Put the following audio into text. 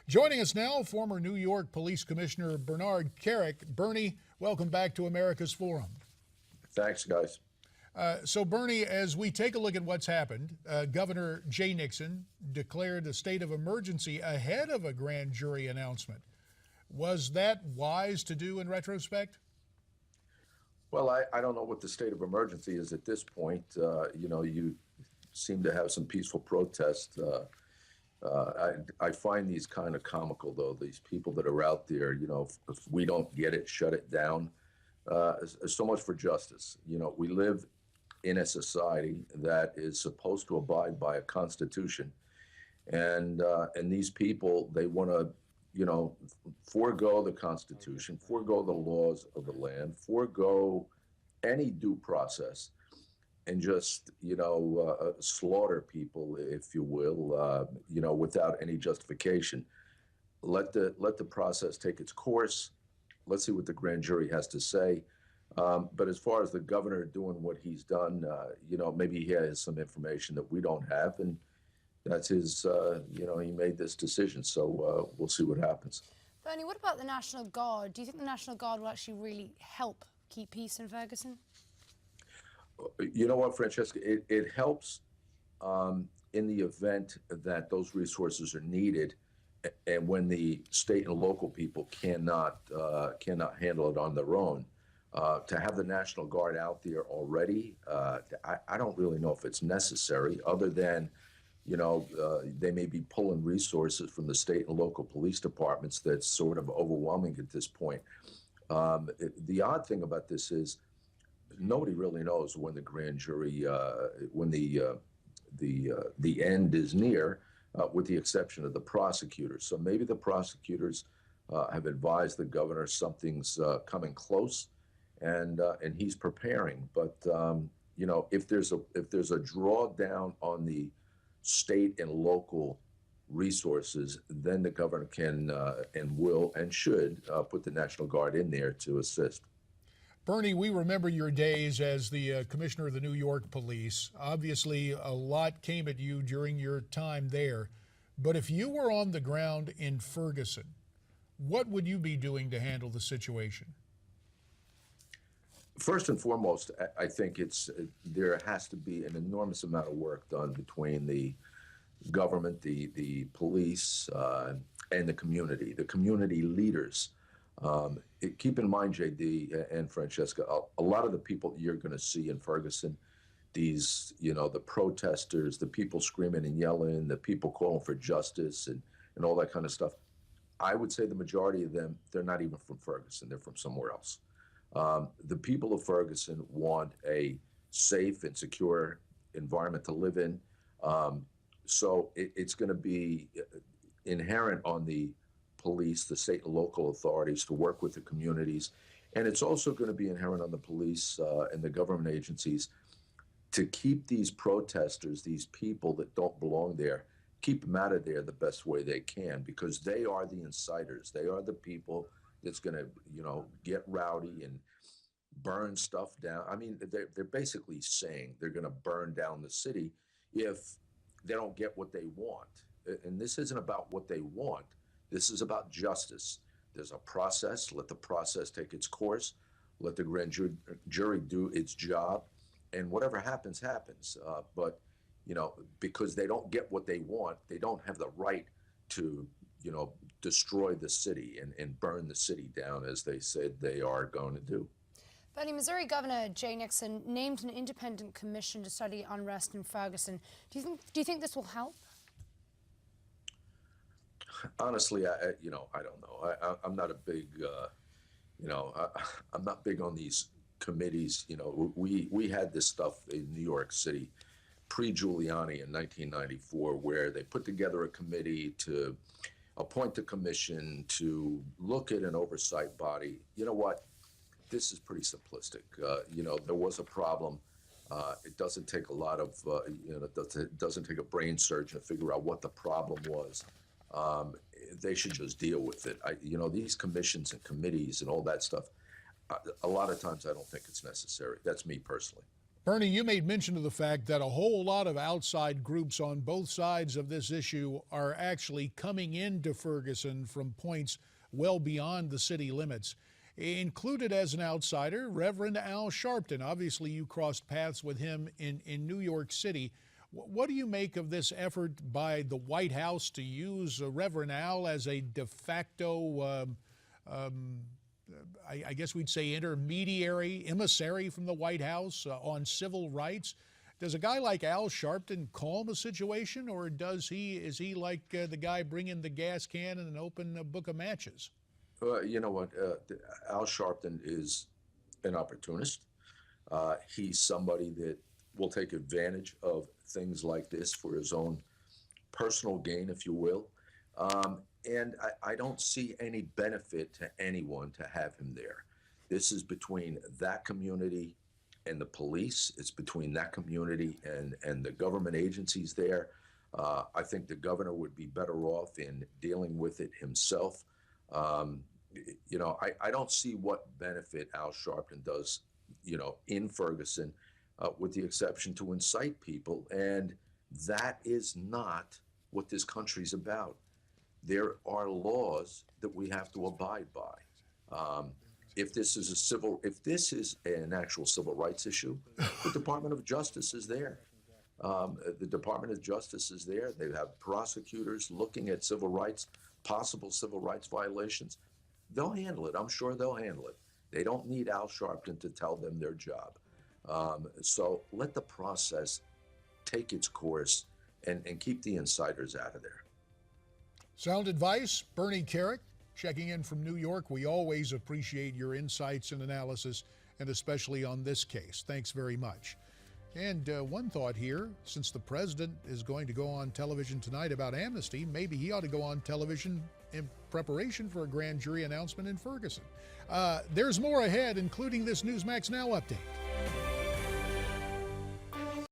Joining us now, former New York Police Commissioner Bernard Kerik. Bernie, welcome back to America's Forum. Thanks, guys. So, Bernie, as we take a look at what's happened, Governor Jay Nixon declared a state of emergency ahead of a grand jury announcement. Was that wise to do in retrospect? Well, I don't know what the state of emergency is at this point. You seem to have some peaceful protest. I find these kind of comical, though. These people that are out there, if we don't get it, shut it down. So much for justice. We live in a society that is supposed to abide by a constitution, and these people, they want to, forego the Constitution, forego the laws of the land, forego any due process, and just, slaughter people, if you will, without any justification. Let the process take its course. Let's see what the grand jury has to say. But as far as the governor doing what he's done, maybe he has some information that we don't have, and that's his, he made this decision. So we'll see what happens. Bernie, what about the National Guard? Do you think the National Guard will actually really help keep peace in Ferguson? You know what, Francesca, it helps in the event that those resources are needed, and when the state and local people cannot handle it on their own. To have the National Guard out there already, I don't really know if it's necessary, other than, they may be pulling resources from the state and local police departments that's sort of overwhelming at this point. The odd thing about this is nobody really knows when the grand jury, when the end is near, with the exception of the prosecutors. So maybe the prosecutors have advised the governor something's coming close, and he's preparing. But if there's a drawdown on the state and local resources, then the governor can and will and should put the National Guard in there to assist. Bernie, we remember your days as the commissioner of the New York Police. Obviously, a lot came at you during your time there. But if you were on the ground in Ferguson, what would you be doing to handle the situation? First and foremost, I think there has to be an enormous amount of work done between the government, the police, and the community leaders. Keep in mind, JD and Francesca, a lot of the people that you're going to see in Ferguson, these, the protesters, the people screaming and yelling, the people calling for justice and all that kind of stuff, I would say the majority of them, they're not even from Ferguson. They're from somewhere else. The people of Ferguson want a safe and secure environment to live in. So it's going to be inherent on the police, the state and local authorities, to work with the communities. And it's also going to be inherent on the police and the government agencies to keep these protesters, these people that don't belong there, keep them out of there the best way they can, because they are the inciters. They are the people that's going to, get rowdy and burn stuff down. I mean, they're basically saying they're going to burn down the city if they don't get what they want. And this isn't about what they want. This is about justice. There's a process. Let the process take its course. Let the grand jury do its job. And whatever happens, happens. But, because they don't get what they want, they don't have the right to, destroy the city and burn the city down, as they said they are going to do. Bernie, Missouri Governor Jay Nixon named an independent commission to study unrest in Ferguson. Do you think this will help? Honestly, I don't know. I'm not a big, I'm not big on these committees. We had this stuff in New York City pre-Giuliani in 1994, where they put together a committee to appoint a commission to look at an oversight body. You know what? This is pretty simplistic. There was a problem. It doesn't take a lot of, it doesn't take a brain surgeon to figure out what the problem was. They should just deal with it. These commissions and committees and all that stuff, a lot of times I don't think it's necessary. That's me personally. Bernie, you made mention of the fact that a whole lot of outside groups on both sides of this issue are actually coming into Ferguson from points well beyond the city limits. Included as an outsider, Reverend Al Sharpton. Obviously, you crossed paths with him in New York City. What do you make of this effort by the White House to use Reverend Al as a de facto, I guess we'd say intermediary, emissary from the White House on civil rights? Does a guy like Al Sharpton calm a situation, or is he like the guy bringing the gas can and an open book of matches? You know what? Al Sharpton is an opportunist. He's somebody that will take advantage of things like this for his own personal gain, if you will. And I don't see any benefit to anyone to have him there. This is between that community and the police. It's between that community and the government agencies there. I think the governor would be better off in dealing with it himself. You know, I don't see what benefit Al Sharpton does, you know, in Ferguson, with the exception to incite people. And that is not what this country's about. There are laws that we have to abide by. If this is an actual civil rights issue, the Department of Justice is there. The Department of Justice is there. They have prosecutors looking at civil rights, possible civil rights violations. They'll handle it. I'm sure they'll handle it. They don't need Al Sharpton to tell them their job. So let the process take its course and keep the insiders out of there. Sound advice. Bernie Kerik, checking in from New York. We always appreciate your insights and analysis, and especially on this case. Thanks very much. And one thought here, since the president is going to go on television tonight about amnesty, maybe he ought to go on television in preparation for a grand jury announcement in Ferguson. There's more ahead, including this Newsmax Now update.